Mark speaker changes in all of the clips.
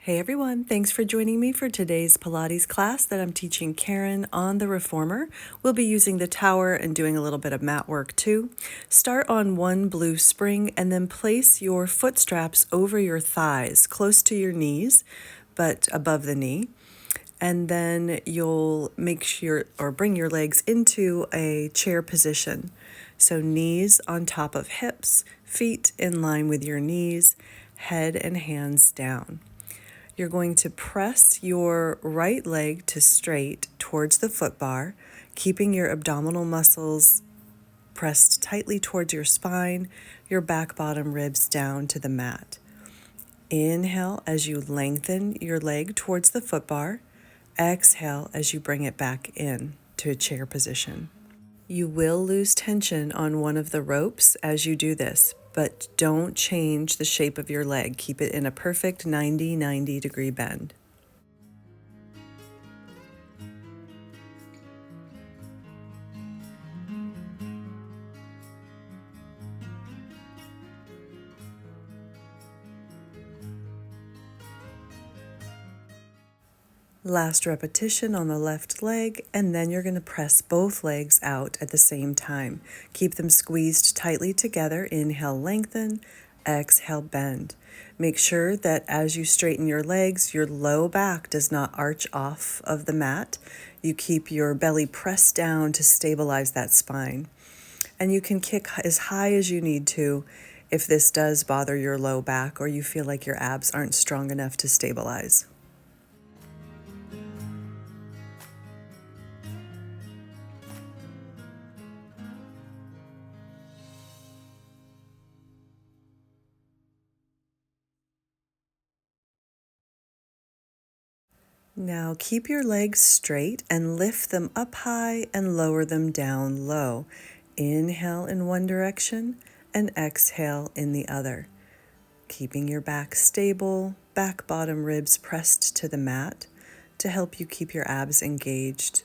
Speaker 1: Hey everyone, thanks for joining me for today's Pilates class that I'm teaching Karen on the Reformer. We'll be using the tower and doing a little bit of mat work too. Start on one blue spring and then place your foot straps over your thighs, close to your knees, but above the knee. And then you'll make sure or bring your legs into a chair position. So knees on top of hips, feet in line with your knees, head and hands down. You're going to press your right leg to straight towards the foot bar, keeping your abdominal muscles pressed tightly towards your spine, your back bottom ribs down to the mat. Inhale as you lengthen your leg towards the foot bar. Exhale as you bring it back in to a chair position. You will lose tension on one of the ropes as you do this, but don't change the shape of your leg. Keep it in a perfect 90 degree bend. Last repetition on the left leg, and then you're going to press both legs out at the same time. Keep them squeezed tightly together. Inhale, lengthen. Exhale, bend. Make sure that as you straighten your legs, your low back does not arch off of the mat. You keep your belly pressed down to stabilize that spine. And you can kick as high as you need to if this does bother your low back or you feel like your abs aren't strong enough to stabilize. Now keep your legs straight and lift them up high and lower them down low. Inhale in one direction and exhale in the other. Keeping your back stable, back bottom ribs pressed to the mat to help you keep your abs engaged.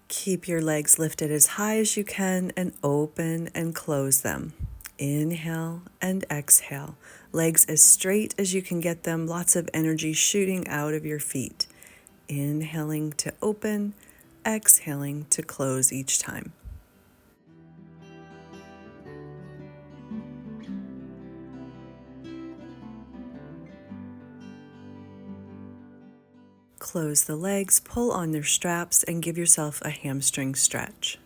Speaker 1: Keep your legs lifted as high as you can and open and close them. Inhale and exhale. Legs as straight as you can get them, lots of energy shooting out of your feet. Inhaling to open, exhaling to close each time. Close the legs, pull on their straps, and give yourself a hamstring stretch.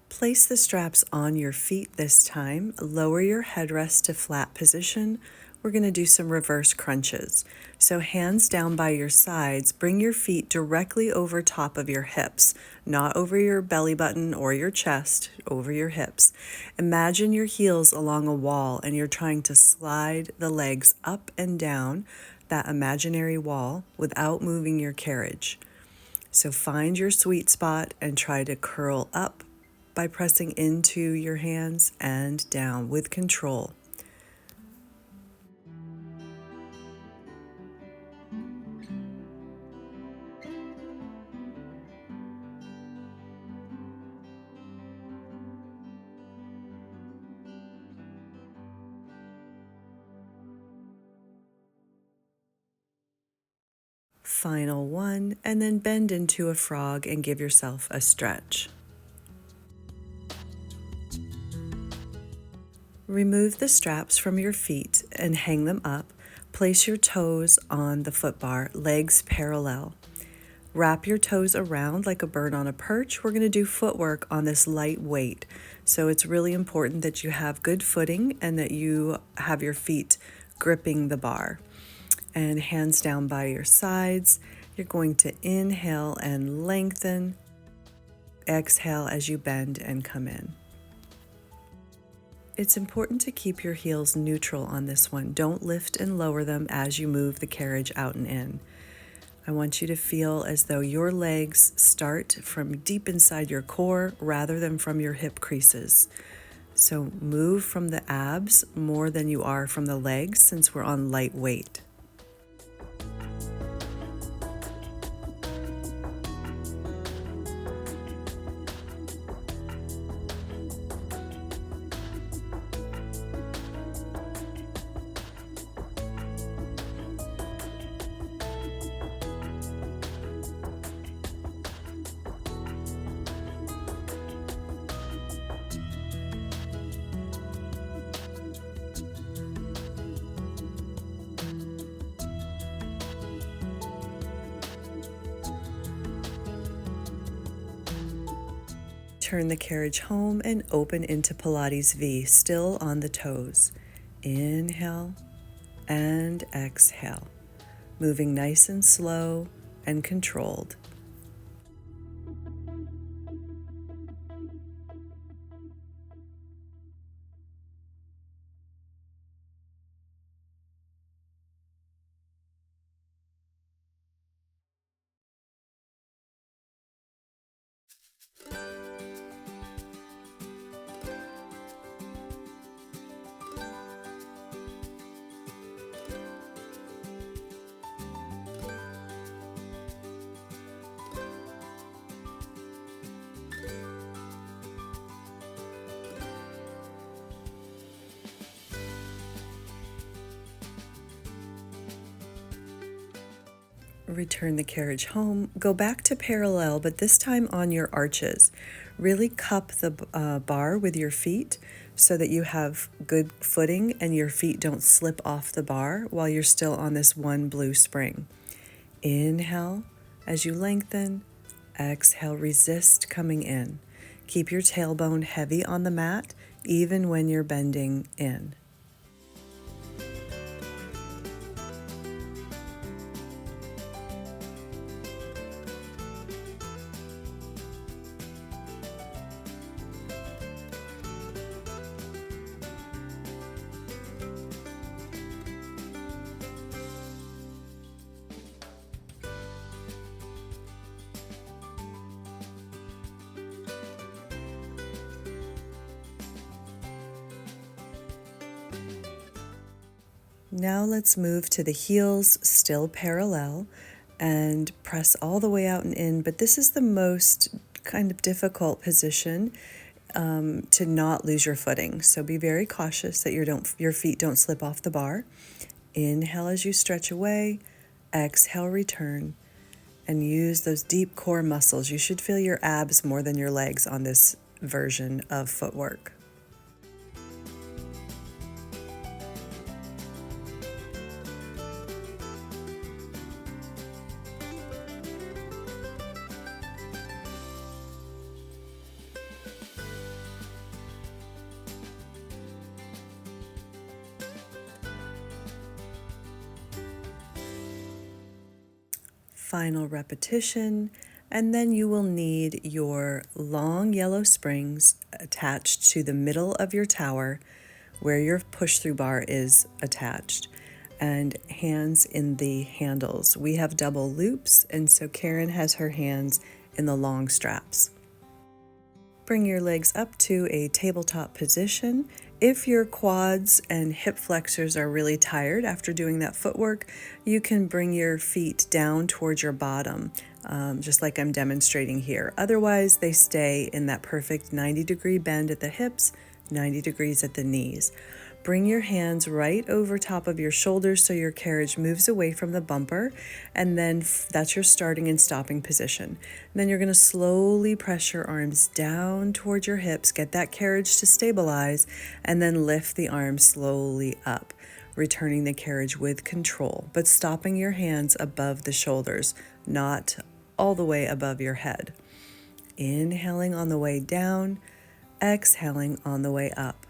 Speaker 1: Place the straps on your feet this time. Lower your headrest to flat position. We're going to do some reverse crunches. So hands down by your sides, bring your feet directly over top of your hips, not over your belly button or your chest, over your hips. Imagine your heels along a wall and you're trying to slide the legs up and down that imaginary wall without moving your carriage. So find your sweet spot and try to curl up by pressing into your hands and down with control. Final one, and then bend into a frog and give yourself a stretch. Remove the straps from your feet and hang them up. Place your toes on the foot bar, legs parallel. Wrap your toes around like a bird on a perch. We're going to do footwork on this light weight. So it's really important that you have good footing and that you have your feet gripping the bar. And hands down by your sides. You're going to inhale and lengthen. Exhale as you bend and come in. It's important to keep your heels neutral on this one. Don't lift and lower them as you move the carriage out and in. I want you to feel as though your legs start from deep inside your core rather than from your hip creases. So move from the abs more than you are from the legs since we're on light weight. Turn the carriage home and open into Pilates V, still on the toes. Inhale and exhale, moving nice and slow and controlled. Return the carriage home. Go back to parallel, but this time on your arches. Really cup the bar with your feet so that you have good footing and your feet don't slip off the bar while you're still on this one blue spring. Inhale as you lengthen. Exhale, resist coming in. Keep your tailbone heavy on the mat even when you're bending in. Now let's move to the heels, still parallel, and press all the way out and in. But this is the most kind of difficult position to not lose your footing. So be very cautious that your feet don't slip off the bar. Inhale as you stretch away, exhale, return, and use those deep core muscles. You should feel your abs more than your legs on this version of footwork. Final repetition, and then you will need your long yellow springs attached to the middle of your tower where your push-through bar is attached, and hands in the handles. We have double loops, and so Karen has her hands in the long straps. Bring your legs up to a tabletop position. If your quads and hip flexors are really tired after doing that footwork, you can bring your feet down towards your bottom, just like I'm demonstrating here. Otherwise, they stay in that perfect 90-degree bend at the hips, 90 degrees at the knees. Bring your hands right over top of your shoulders so your carriage moves away from the bumper, and then that's your starting and stopping position. And then you're going to slowly press your arms down towards your hips, get that carriage to stabilize, and then lift the arms slowly up, returning the carriage with control, but stopping your hands above the shoulders, not all the way above your head. Inhaling on the way down, exhaling on the way up.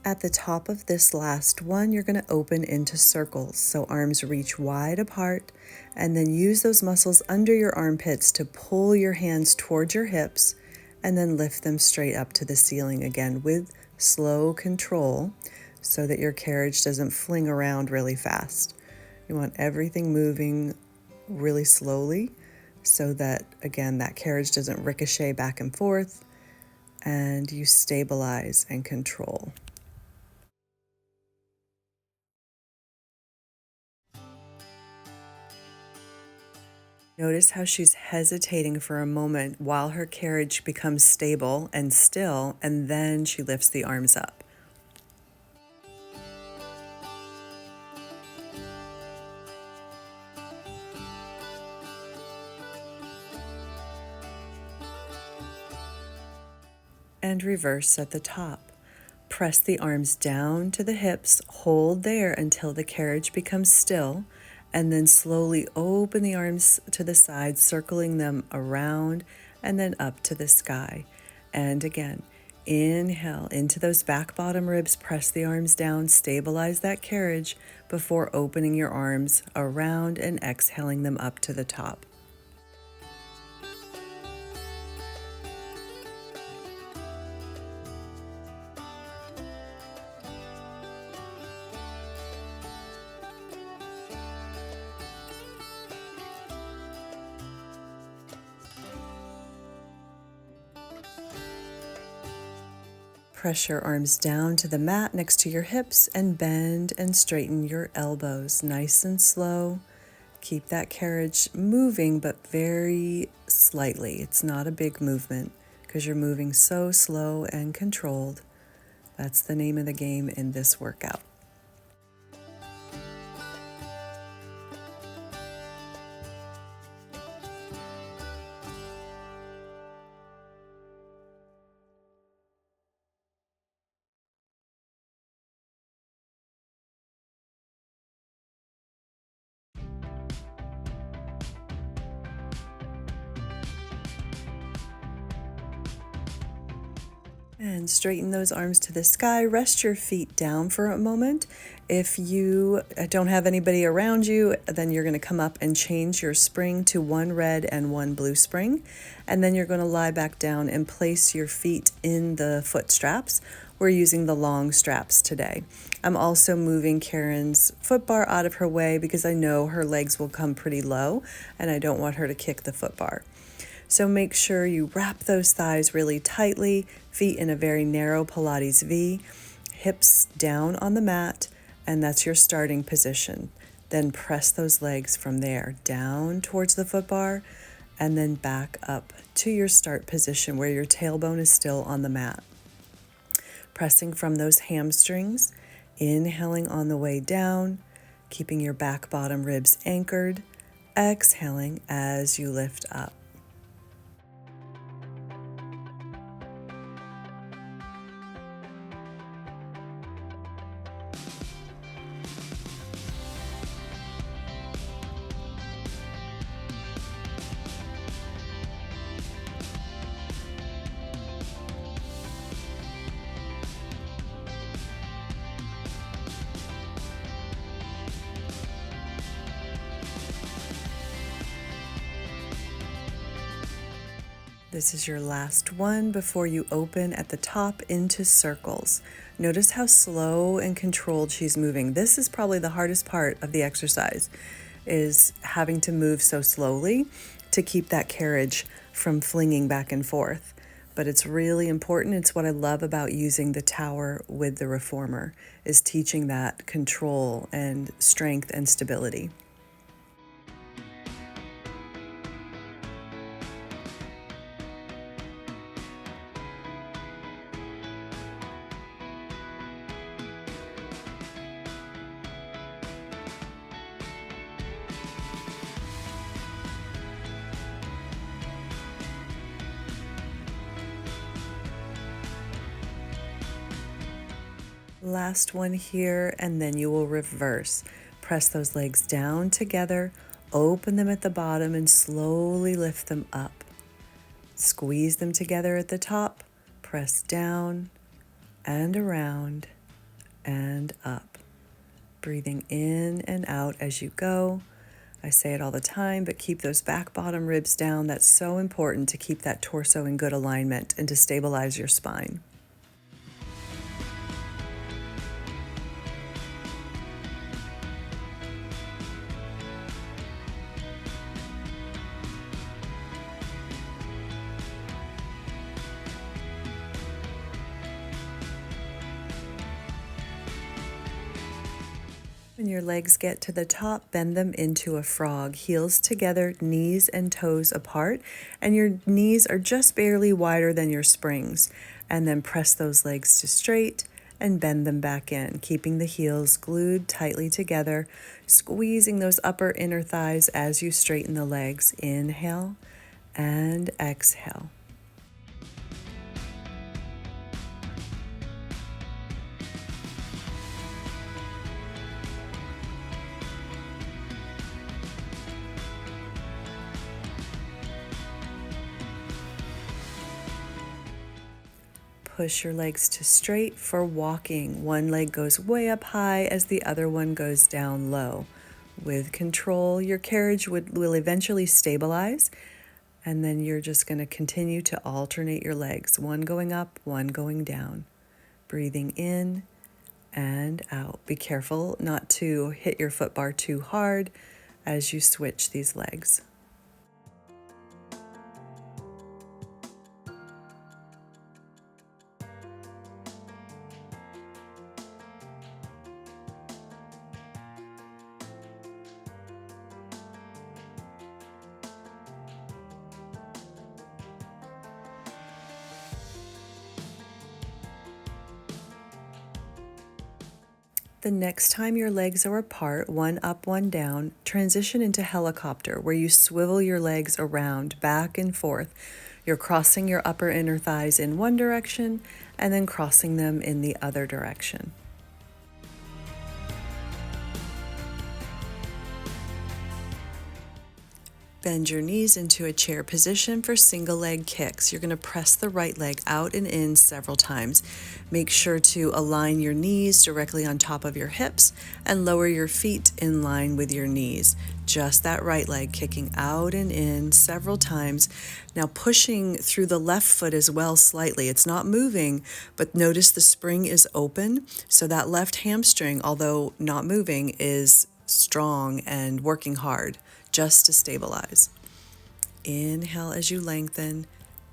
Speaker 1: At the top of this last one, you're going to open into circles. So arms reach wide apart, and then use those muscles under your armpits to pull your hands towards your hips and then lift them straight up to the ceiling again with slow control so that your carriage doesn't fling around really fast. You want everything moving really slowly so that, again, that carriage doesn't ricochet back and forth and you stabilize and control. Notice how she's hesitating for a moment while her carriage becomes stable and still, and then she lifts the arms up. And reverse at the top. Press the arms down to the hips, hold there until the carriage becomes still, and then slowly open the arms to the side, circling them around and then up to the sky. And again, inhale into those back bottom ribs, press the arms down, stabilize that carriage before opening your arms around and exhaling them up to the top. Press your arms down to the mat next to your hips and bend and straighten your elbows nice and slow. Keep that carriage moving, but very slightly. It's not a big movement because you're moving so slow and controlled. That's the name of the game in this workout. And straighten those arms to the sky. Rest your feet down for a moment. If you don't have anybody around you, then you're going to come up and change your spring to one red and one blue spring. And then you're going to lie back down and place your feet in the foot straps. We're using the long straps today. I'm also moving Karen's foot bar out of her way because I know her legs will come pretty low and I don't want her to kick the foot bar. So make sure you wrap those thighs really tightly, feet in a very narrow Pilates V, hips down on the mat, and that's your starting position. Then press those legs from there down towards the foot bar and then back up to your start position where your tailbone is still on the mat. Pressing from those hamstrings, inhaling on the way down, keeping your back bottom ribs anchored, exhaling as you lift up. This is your last one before you open at the top into circles. Notice how slow and controlled she's moving. This is probably the hardest part of the exercise, is having to move so slowly to keep that carriage from flinging back and forth. But it's really important. It's what I love about using the tower with the reformer, is teaching that control and strength and stability. Last one here, and then you will reverse. Press those legs down together, open them at the bottom, and slowly lift them up. Squeeze them together at the top, press down and around, and up. Breathing in and out as you go. I say it all the time, but keep those back bottom ribs down. That's so important to keep that torso in good alignment and to stabilize your spine. When your legs get to the top, bend them into a frog, heels together, knees and toes apart, and your knees are just barely wider than your springs. And then press those legs to straight and bend them back in, keeping the heels glued tightly together, squeezing those upper inner thighs as you straighten the legs. Inhale and exhale. Push your legs to straight for walking. One leg goes way up high as the other one goes down low. With control, your carriage will eventually stabilize, and then you're just going to continue to alternate your legs, one going up, one going down. Breathing in and out. Be careful not to hit your foot bar too hard as you switch these legs. The next time your legs are apart, one up, one down, transition into helicopter, where you swivel your legs around, back and forth. You're crossing your upper inner thighs in one direction and then crossing them in the other direction. Bend your knees into a chair position for single leg kicks. You're going to press the right leg out and in several times. Make sure to align your knees directly on top of your hips and lower your feet in line with your knees. Just that right leg kicking out and in several times. Now pushing through the left foot as well slightly. It's not moving, but notice the spring is open. So that left hamstring, although not moving, is strong and working hard just to stabilize. Inhale as you lengthen,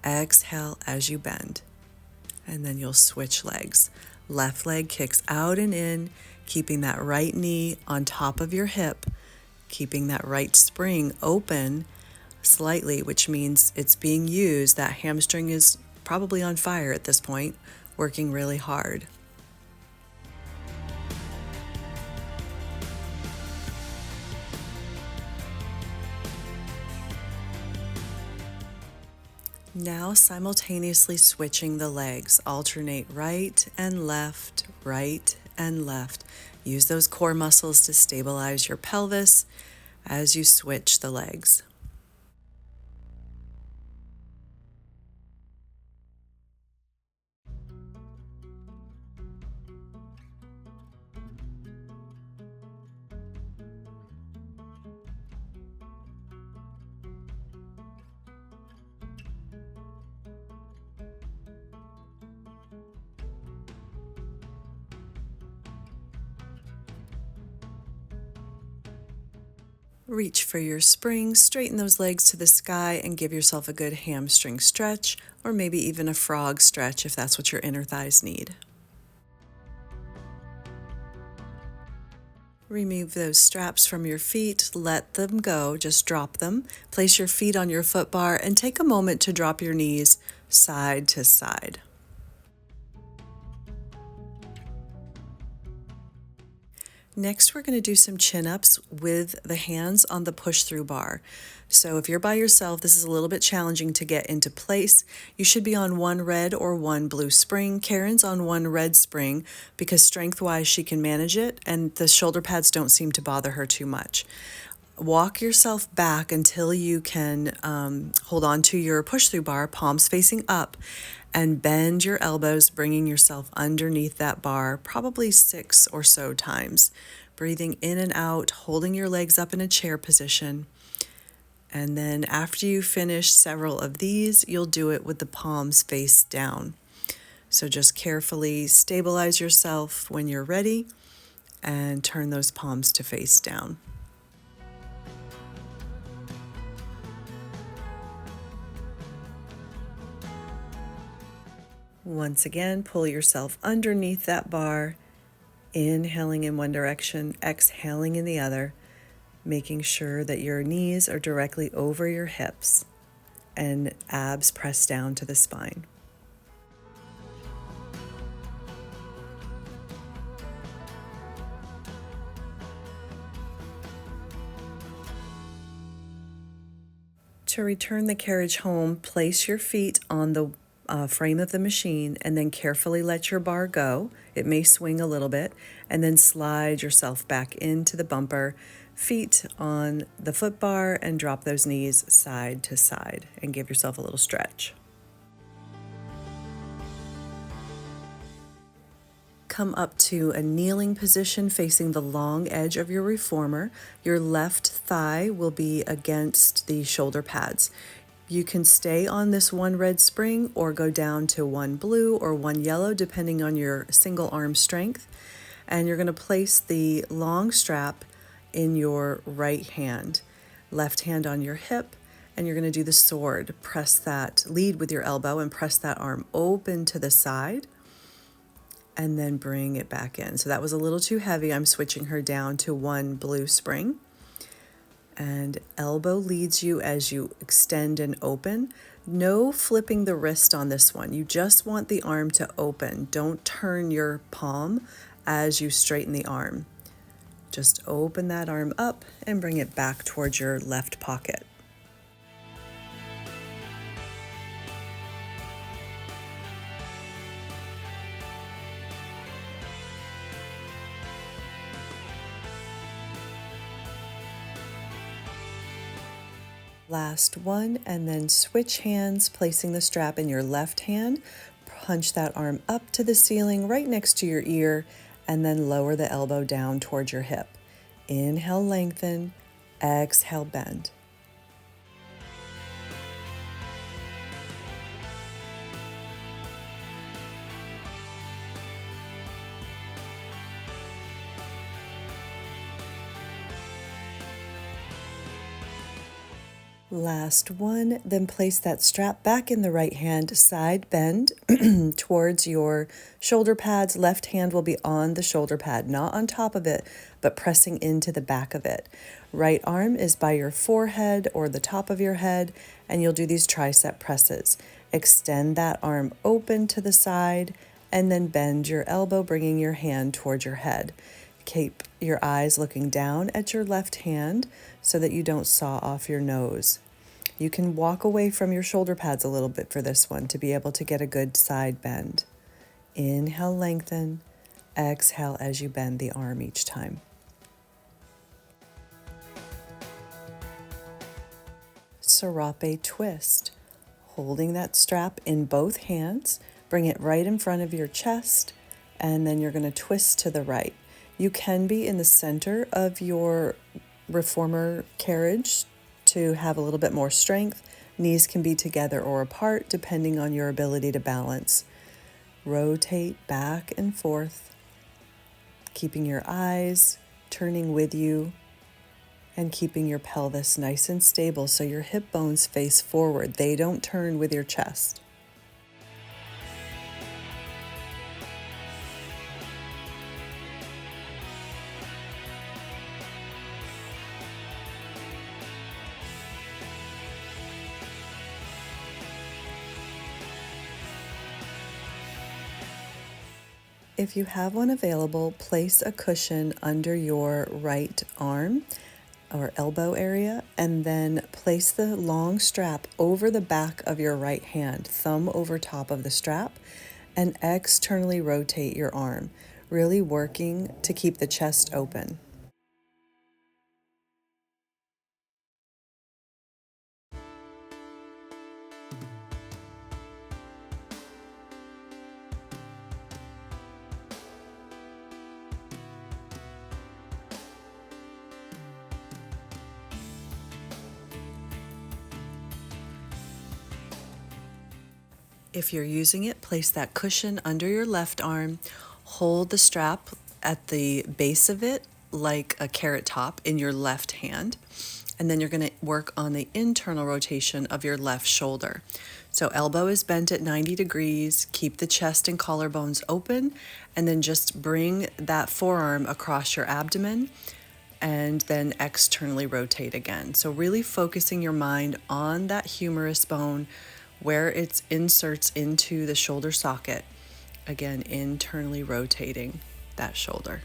Speaker 1: exhale as you bend. And then you'll switch legs. Left leg kicks out and in, keeping that right knee on top of your hip, keeping that right spring open slightly, which means it's being used. That hamstring is probably on fire at this point, working really hard. Now simultaneously switching the legs, alternate right and left, right and left. Use those core muscles to stabilize your pelvis as you switch the legs. Reach for your spring, straighten those legs to the sky, and give yourself a good hamstring stretch, or maybe even a frog stretch if that's what your inner thighs need. Remove those straps from your feet, let them go, just drop them. Place your feet on your foot bar and take a moment to drop your knees side to side. Next, we're going to do some chin-ups with the hands on the push-through bar. So if you're by yourself, this is a little bit challenging to get into place. You should be on one red or one blue spring. Karen's on one red spring because strength-wise she can manage it, and the shoulder pads don't seem to bother her too much. Walk yourself back until you can hold on to your push-through bar, palms facing up, And bend your elbows, bringing yourself underneath that bar, probably 6 or so times. Breathing in and out, holding your legs up in a chair position. And then after you finish several of these, you'll do it with the palms face down. So just carefully stabilize yourself when you're ready and turn those palms to face down. Once again, pull yourself underneath that bar, inhaling in one direction, exhaling in the other, making sure that your knees are directly over your hips and abs press down to the spine. To return the carriage home, place your feet on the frame of the machine and then carefully let your bar go. It may swing a little bit, and then slide yourself back into the bumper, feet on the foot bar, and drop those knees side to side and give yourself a little stretch. Come up to a kneeling position facing the long edge of your reformer. Your left thigh will be against the shoulder pads. You can stay on this one red spring or go down to one blue or one yellow, depending on your single arm strength. And you're going to place the long strap in your right hand, left hand on your hip, and you're going to do the sword. Press that, lead with your elbow and press that arm open to the side, and then bring it back in. So that was a little too heavy. I'm switching her down to one blue spring. And elbow leads you as you extend and open. No flipping the wrist on this one. You just want the arm to open. Don't turn your palm as you straighten the arm. Just open that arm up and bring it back towards your left pocket. Last one, and then switch hands, placing the strap in your left hand. Punch that arm up to the ceiling right next to your ear, and then lower the elbow down towards your hip. Inhale, lengthen. Exhale, bend. Last one, then place that strap back in the right hand, side bend towards your shoulder pads. Left hand will be on the shoulder pad, not on top of it, but pressing into the back of it. Right arm is by your forehead or the top of your head, and you'll do these tricep presses. Extend that arm open to the side, and then bend your elbow, bringing your hand towards your head. Keep your eyes looking down at your left hand so that you don't saw off your nose. You can walk away from your shoulder pads a little bit for this one to be able to get a good side bend. Inhale, lengthen. Exhale as you bend the arm each time. Serape twist. Holding that strap in both hands, bring it right in front of your chest, and then you're going to twist to the right. You can be in the center of your reformer carriage to have a little bit more strength. Knees can be together or apart depending on your ability to balance. Rotate back and forth, keeping your eyes turning with you and keeping your pelvis nice and stable so your hip bones face forward. They don't turn with your chest. If you have one available, place a cushion under your right arm or elbow area, and then place the long strap over the back of your right hand, thumb over top of the strap, and externally rotate your arm, really working to keep the chest open. If you're using it, place that cushion under your left arm, hold the strap at the base of it like a carrot top in your left hand, and then you're going to work on the internal rotation of your left shoulder. So elbow is bent at 90 degrees, keep the chest and collarbones open, and then just bring that forearm across your abdomen and then externally rotate again. So really focusing your mind on that humerus bone where it inserts into the shoulder socket. Again, internally rotating that shoulder.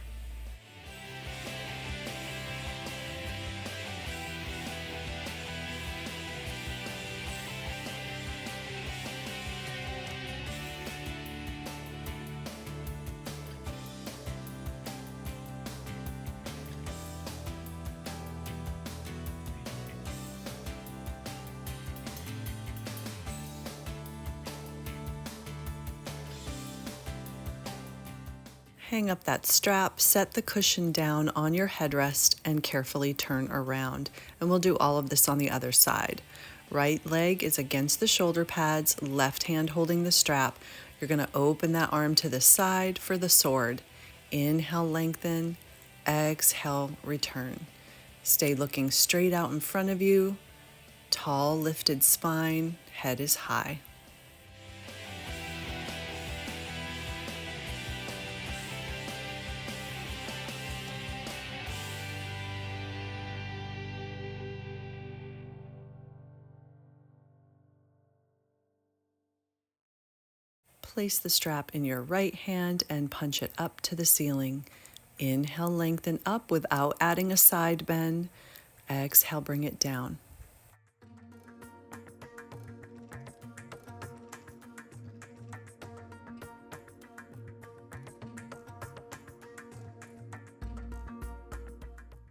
Speaker 1: Hang up that strap, set the cushion down on your headrest, and carefully turn around. And we'll do all of this on the other side. Right leg is against the shoulder pads, left hand holding the strap. You're going to open that arm to the side for the sword. Inhale, lengthen. Exhale, return. Stay looking straight out in front of you. Tall, lifted spine, head is high. Place the strap in your right hand and punch it up to the ceiling. Inhale, lengthen up without adding a side bend. Exhale, bring it down.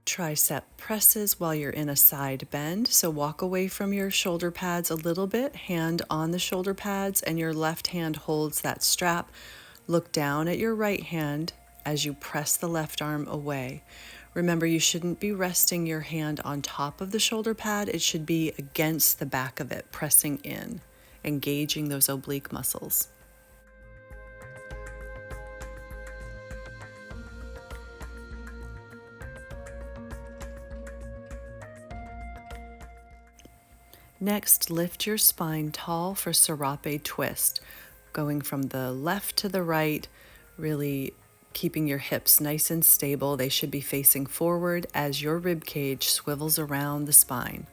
Speaker 1: Tricep presses while you're in a side bend. So walk away from your shoulder pads a little bit, hand on the shoulder pads, and your left hand holds that strap. Look down at your right hand as you press the left arm away. Remember, you shouldn't be resting your hand on top of the shoulder pad. It should be against the back of it, pressing in, engaging those oblique muscles. Next, lift your spine tall for serape twist, going from the left to the right, really keeping your hips nice and stable. They should be facing forward as your rib cage swivels around the spine.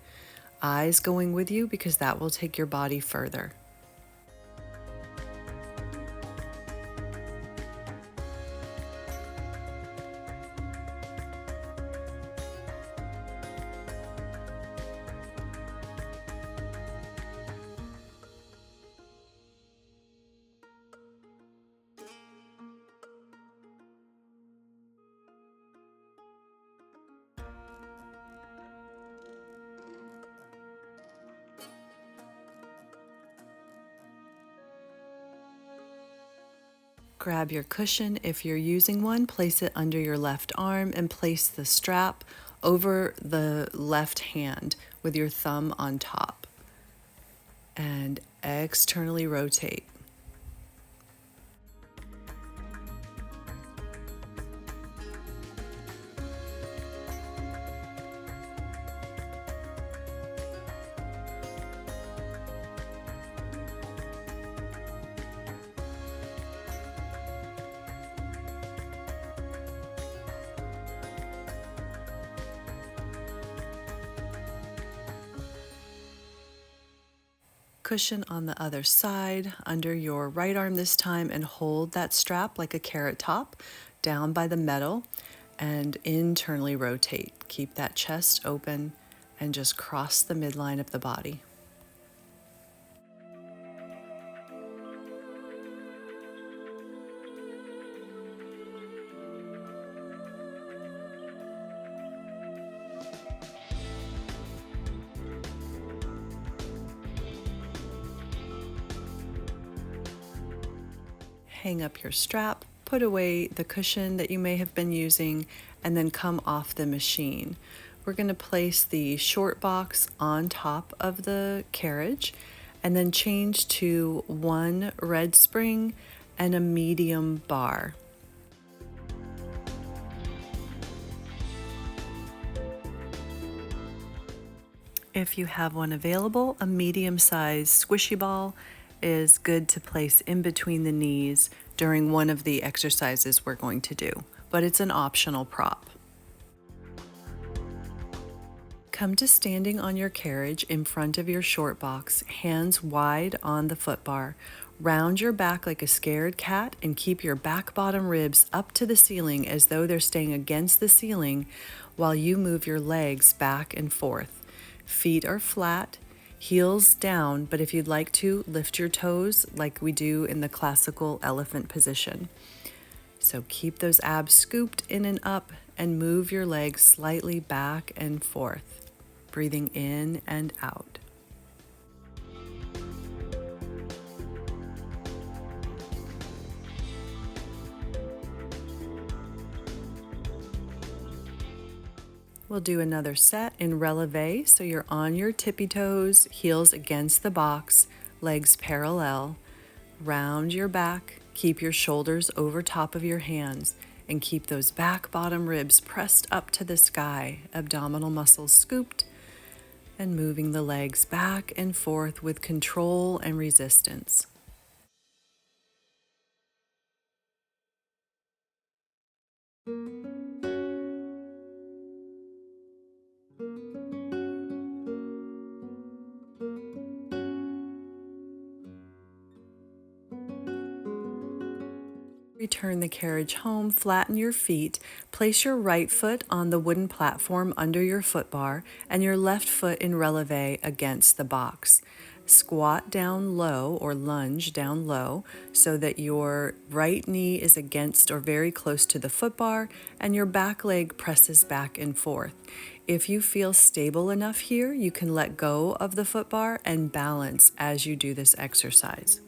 Speaker 1: Eyes going with you because that will take your body further. Grab your cushion. If you're using one, place it under your left arm and place the strap over the left hand with your thumb on top. And externally rotate. Cushion on the other side under your right arm this time, and hold that strap like a carrot top down by the metal and internally rotate. Keep that chest open and just cross the midline of the body. Hang up your strap, put away the cushion that you may have been using, and then come off the machine. We're going to place the short box on top of the carriage, and then change to one red spring and a medium bar. If you have one available, a medium-sized squishy ball is good to place in between the knees during one of the exercises we're going to do, but it's an optional prop. Come to standing on your carriage in front of your short box, hands wide on the foot bar. Round your back like a scared cat and keep your back bottom ribs up to the ceiling as though they're staying against the ceiling while you move your legs back and forth. Feet are flat, heels down, but if you'd like to, lift your toes like we do in the classical elephant position. So keep those abs scooped in and up and move your legs slightly back and forth, breathing in and out. We'll do another set in releve, so you're on your tippy toes, heels against the box, legs parallel. Round your back, keep your shoulders over top of your hands, and keep those back bottom ribs pressed up to the sky, abdominal muscles scooped, and moving the legs back and forth with control and resistance. Return the carriage home, flatten your feet, place your right foot on the wooden platform under your foot bar and your left foot in releve against the box. Squat down low or lunge down low so that your right knee is against or very close to the foot bar and your back leg presses back and forth. If you feel stable enough here, you can let go of the foot bar and balance as you do this exercise.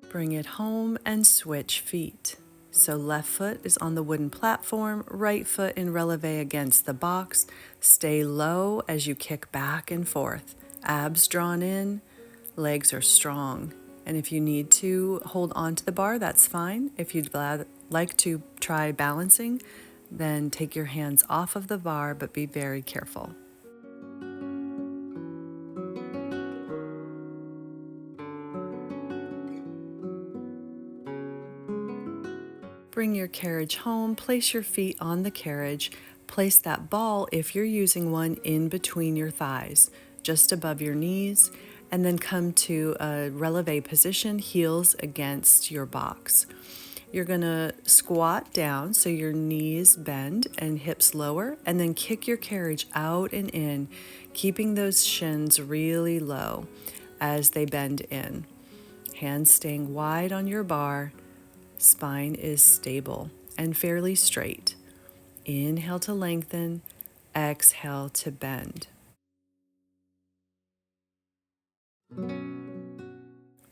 Speaker 1: Bring it home and switch feet. So left foot is on the wooden platform, right foot in releve against the box. Stay low as you kick back and forth. Abs drawn in, legs are strong. And if you need to hold on to the bar, that's fine. If you'd like to try balancing, then take your hands off of the bar, but be very careful. Bring your carriage home, place your feet on the carriage, place that ball, if you're using one, in between your thighs, just above your knees, and then come to a releve position, heels against your box. You're going to squat down so your knees bend and hips lower, and then kick your carriage out and in, keeping those shins really low as they bend in. Hands staying wide on your bar. Spine is stable and fairly straight. Inhale to lengthen, exhale to bend.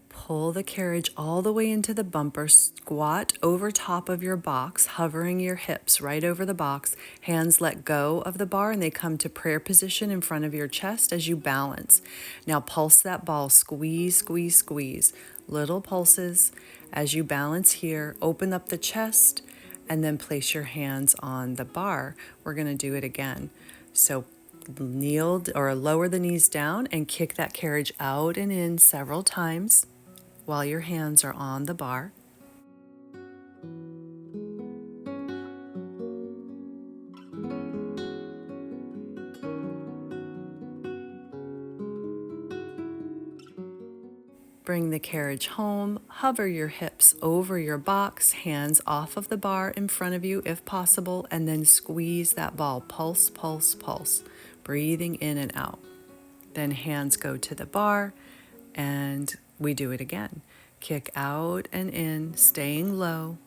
Speaker 1: Pull the carriage all the way into the bumper, squat over top of your box, hovering your hips right over the box. Hands let go of the bar and they come to prayer position in front of your chest as you balance. Now pulse that ball, squeeze, squeeze, squeeze. Little pulses as you balance here. Open up the chest and then place your hands on the bar. We're going to do it again. So kneel or lower the knees down and kick that carriage out and in several times while your hands are on the bar. Bring the carriage home, hover your hips over your box, hands off of the bar in front of you if possible, and then squeeze that ball. Pulse, pulse, pulse, breathing in and out. Then hands go to the bar and we do it again. Kick out and in, staying low.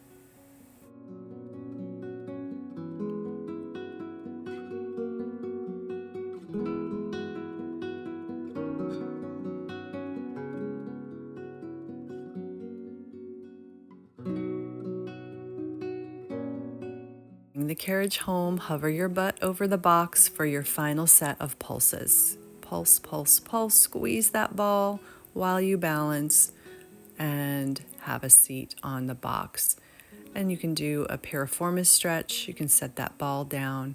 Speaker 1: Bring the carriage home, hover your butt over the box for your final set of pulses. Pulse, pulse, pulse, squeeze that ball while you balance and have a seat on the box. And you can do a piriformis stretch. You can set that ball down,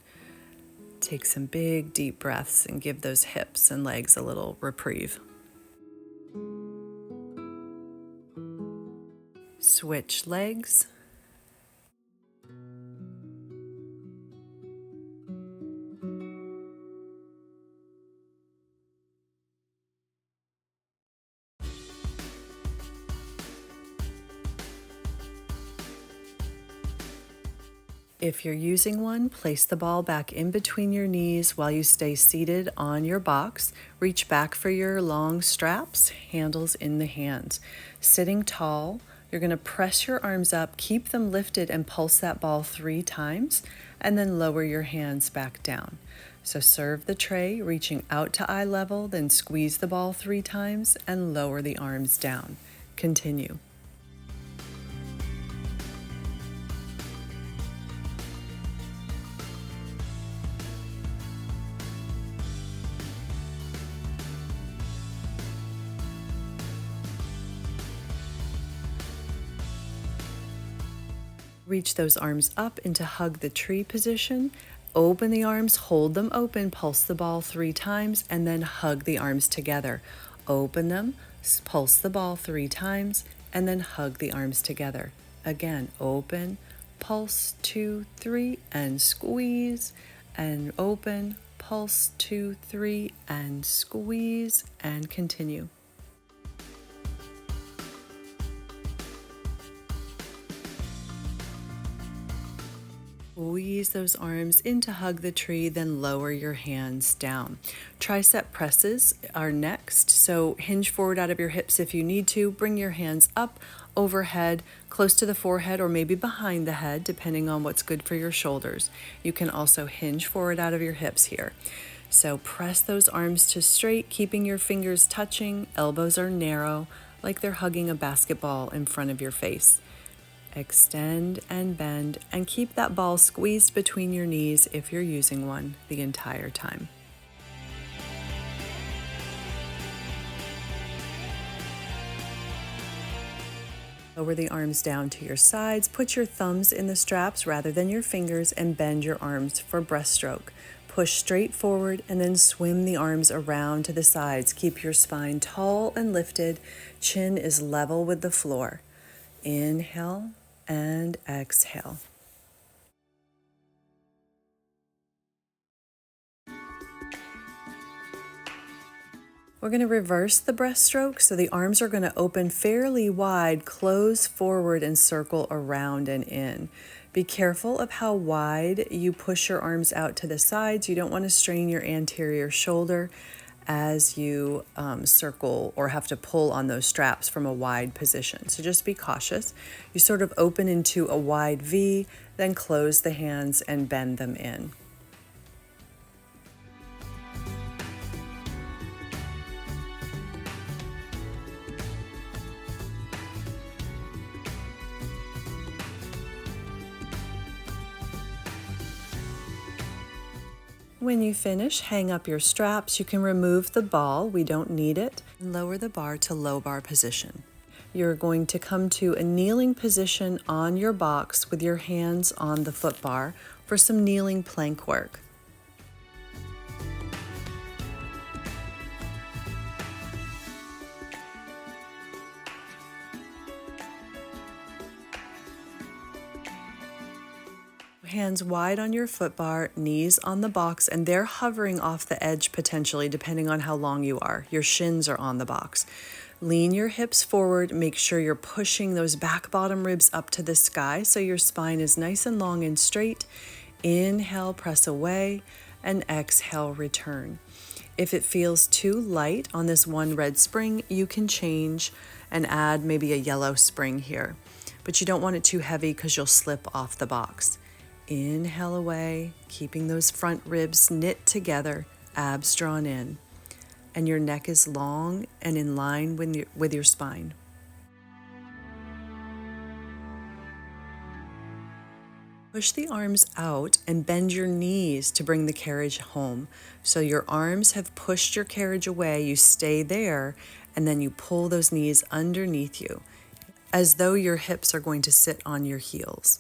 Speaker 1: take some big deep breaths and give those hips and legs a little reprieve. Switch legs. If you're using one, place the ball back in between your knees while you stay seated on your box. Reach back for your long straps, handles in the hands. Sitting tall, you're going to press your arms up, keep them lifted, and pulse that ball 3 times, and then lower your hands back down. So serve the tray, reaching out to eye level, then squeeze the ball 3 times and lower the arms down. Continue. Reach those arms up into hug the tree position. Open the arms, hold them open, pulse the ball 3 times, and then hug the arms together. Open them, pulse the ball 3 times, and then hug the arms together. Again, open, pulse 2, 3, and squeeze, and open, pulse 2, 3, and squeeze, and continue. Squeeze those arms in to hug the tree, then lower your hands down. Tricep presses are next, so hinge forward out of your hips if you need to. Bring your hands up, overhead, close to the forehead, or maybe behind the head, depending on what's good for your shoulders. You can also hinge forward out of your hips here. So press those arms to straight, keeping your fingers touching. Elbows are narrow, like they're hugging a basketball in front of your face. Extend and bend, and keep that ball squeezed between your knees if you're using one the entire time. Lower the arms down to your sides, put your thumbs in the straps rather than your fingers, and bend your arms for breaststroke. Push straight forward and then swim the arms around to the sides. Keep your spine tall and lifted, chin is level with the floor. Inhale and exhale. We're going to reverse the breaststroke, so the arms are going to open fairly wide, close forward, and circle around and in. Be careful of how wide you push your arms out to the sides. You don't want to strain your anterior shoulder as you circle or have to pull on those straps from a wide position. So just be cautious. You sort of open into a wide V, then close the hands and bend them in. When you finish, hang up your straps. You can remove the ball, we don't need it, and lower the bar to low bar position. You're going to come to a kneeling position on your box with your hands on the foot bar for some kneeling plank work. Hands wide on your foot bar, knees on the box, and they're hovering off the edge potentially depending on how long you are. Your shins are on the box. Lean your hips forward, make sure you're pushing those back bottom ribs up to the sky so your spine is nice and long and straight. Inhale, press away, and exhale, return. If it feels too light on this one red spring, you can change and add maybe a yellow spring here. But you don't want it too heavy because you'll slip off the box. Inhale away, keeping those front ribs knit together, abs drawn in, and your neck is long and in line with your spine. Push the arms out and bend your knees to bring the carriage home. So your arms have pushed your carriage away, you stay there, and then you pull those knees underneath you, as though your hips are going to sit on your heels.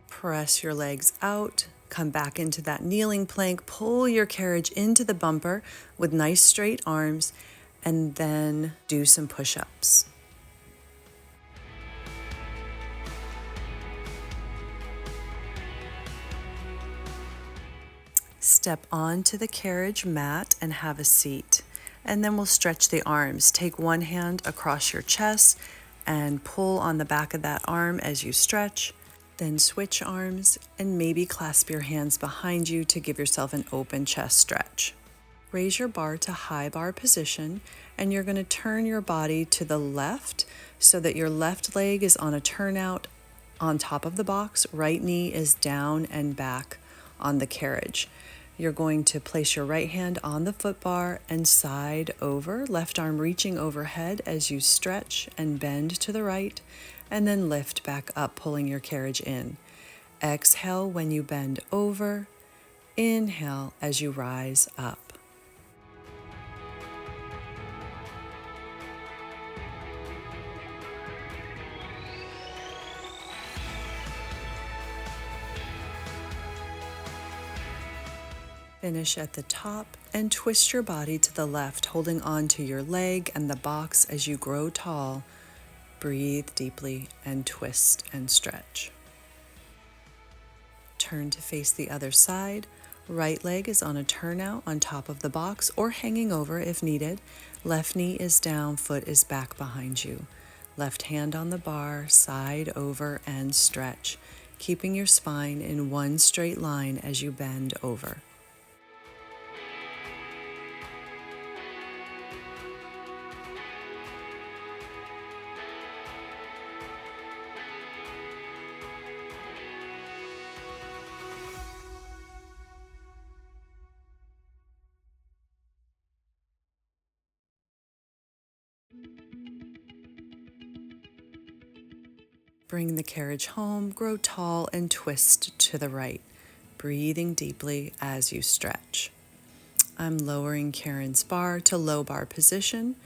Speaker 1: Press your legs out, come back into that kneeling plank, pull your carriage into the bumper with nice straight arms, and then do some push-ups. Step onto the carriage mat and have a seat. And then we'll stretch the arms. Take one hand across your chest and pull on the back of that arm as you stretch. Then switch arms and maybe clasp your hands behind you to give yourself an open chest stretch. Raise your bar to high bar position, and you're going to turn your body to the left so that your left leg is on a turnout on top of the box. Right knee is down and back on the carriage. You're going to place your right hand on the foot bar and side over, left arm reaching overhead as you stretch and bend to the right, and then lift back up, pulling your carriage in. Exhale when you bend over. Inhale as you rise up. Finish at the top and twist your body to the left, holding on to your leg and the box as you grow tall. Breathe deeply and twist and stretch. Turn to face the other side. Right leg is on a turnout on top of the box or hanging over if needed. Left knee is down, foot is back behind you. Left hand on the bar, side over and stretch, keeping your spine in one straight line as you bend over. Bring the carriage home, grow tall, and twist to the right, breathing deeply as you stretch. I'm lowering Karen's bar to low bar position,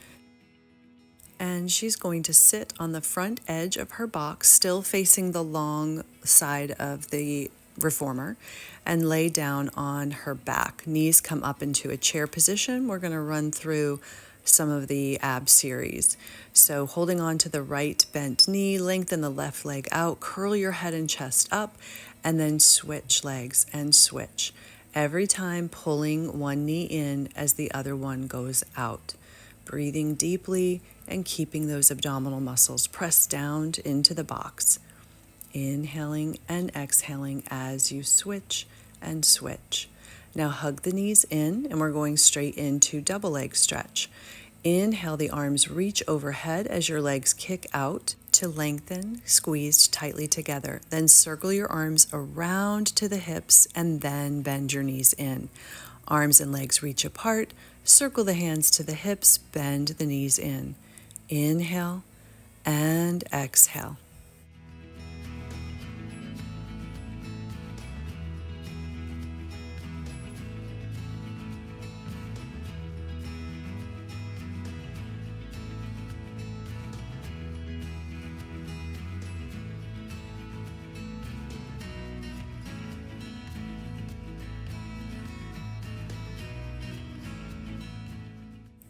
Speaker 1: and she's going to sit on the front edge of her box, still facing the long side of the reformer, and lay down on her back. Knees come up into a chair position. We're going to run through some of the ab series. So holding on to the right bent knee, lengthen the left leg out, curl your head and chest up, and then switch legs and switch. Every time pulling one knee in as the other one goes out. Breathing deeply and keeping those abdominal muscles pressed down into the box. Inhaling and exhaling as you switch and switch. Now hug the knees in, and we're going straight into double leg stretch. Inhale, the arms reach overhead as your legs kick out to lengthen, squeezed tightly together. Then circle your arms around to the hips and then bend your knees in. Arms and legs reach apart. Circle the hands to the hips, bend the knees in. Inhale and exhale.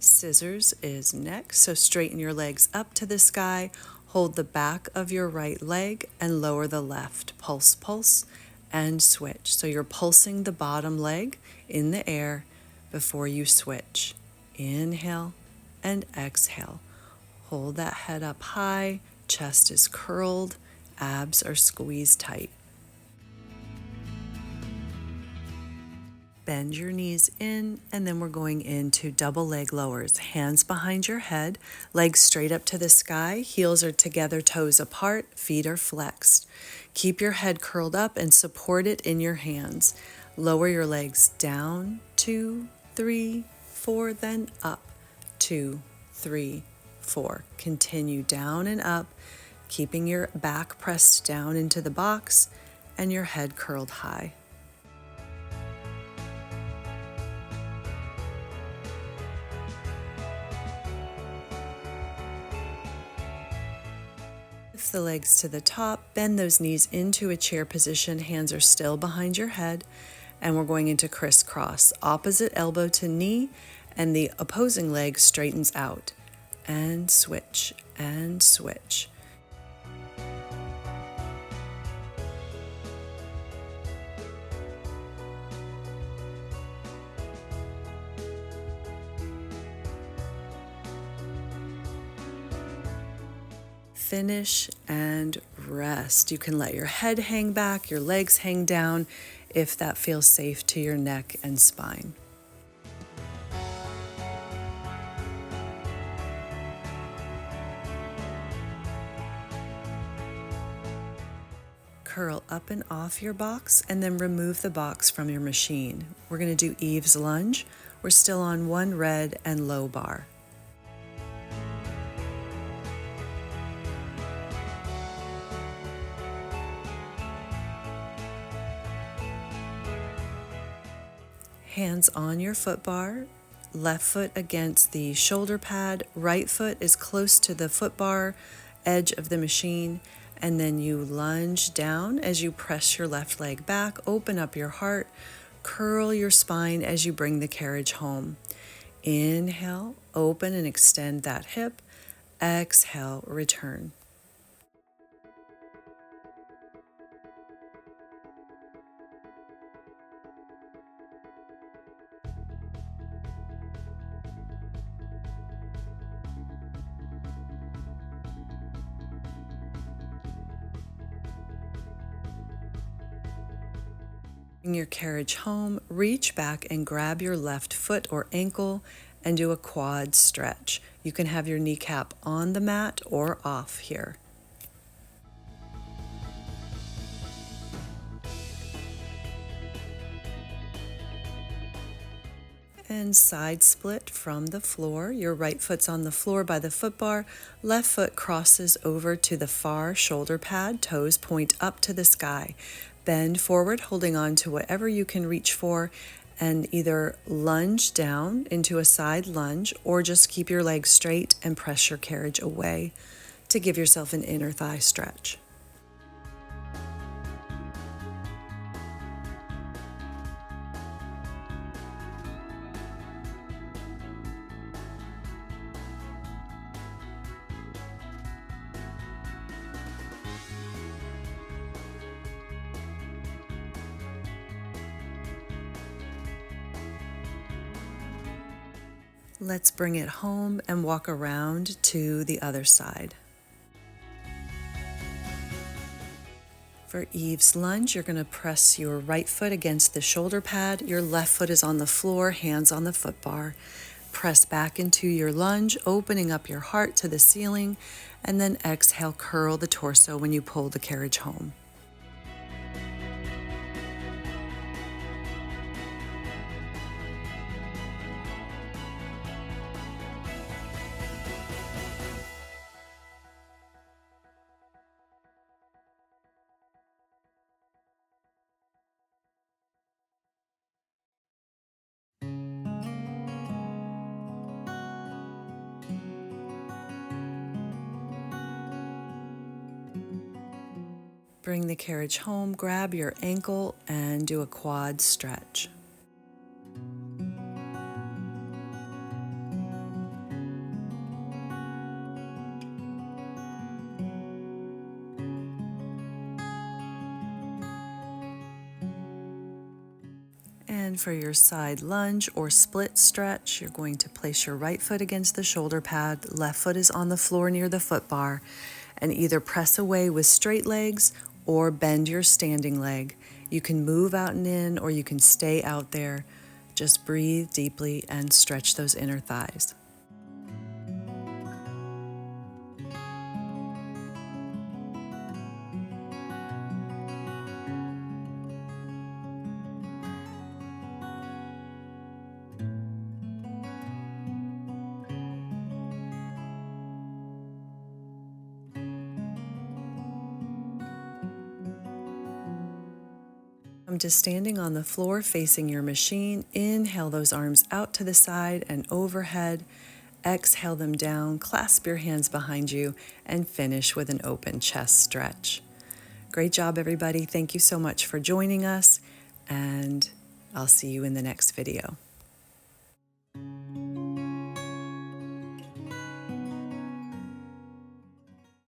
Speaker 1: Scissors is next, so straighten your legs up to the sky, hold the back of your right leg and lower the left. Pulse, pulse, and switch. So you're pulsing the bottom leg in the air before you switch. Inhale and exhale. Hold that head up high, chest is curled, abs are squeezed tight. Bend your knees in, and then we're going into double leg lowers. Hands behind your head, legs straight up to the sky, heels are together, toes apart, feet are flexed. Keep your head curled up and support it in your hands. Lower your legs down, 2, 3, 4, then up, 2, 3, 4. Continue down and up, keeping your back pressed down into the box and your head curled high. Lift the legs to the top, bend those knees into a chair position, hands are still behind your head, and we're going into crisscross. Opposite elbow to knee, and the opposing leg straightens out. And switch, and switch. Finish and rest. You can let your head hang back, your legs hang down if that feels safe to your neck and spine. Curl up and off your box and then remove the box from your machine. We're going to do Eve's lunge. We're still on one red and low bar. Hands on your foot bar, left foot against the shoulder pad, right foot is close to the foot bar edge of the machine, and then you lunge down as you press your left leg back, open up your heart, curl your spine as you bring the carriage home. Inhale, open and extend that hip. Exhale, return. Bring your carriage home, reach back and grab your left foot or ankle and do a quad stretch. You can have your kneecap on the mat or off here. And side split from the floor. Your right foot's on the floor by the foot bar. Left foot crosses over to the far shoulder pad. Toes point up to the sky. Bend forward, holding on to whatever you can reach for, and either lunge down into a side lunge or just keep your legs straight and press your carriage away to give yourself an inner thigh stretch. Let's bring it home and walk around to the other side. For Eve's lunge, you're going to press your right foot against the shoulder pad. Your left foot is on the floor, hands on the foot bar. Press back into your lunge, opening up your heart to the ceiling, and then exhale, curl the torso when you pull the carriage home. Bring the carriage home, grab your ankle, and do a quad stretch. And for your side lunge or split stretch, you're going to place your right foot against the shoulder pad, left foot is on the floor near the foot bar, and either press away with straight legs or bend your standing leg. You can move out and in, or you can stay out there. Just breathe deeply and stretch those inner thighs. Come to standing on the floor facing your machine. Inhale those arms out to the side and overhead. Exhale them down, clasp your hands behind you, and finish with an open chest stretch. Great job, everybody. Thank you so much for joining us, and I'll see you in the next video.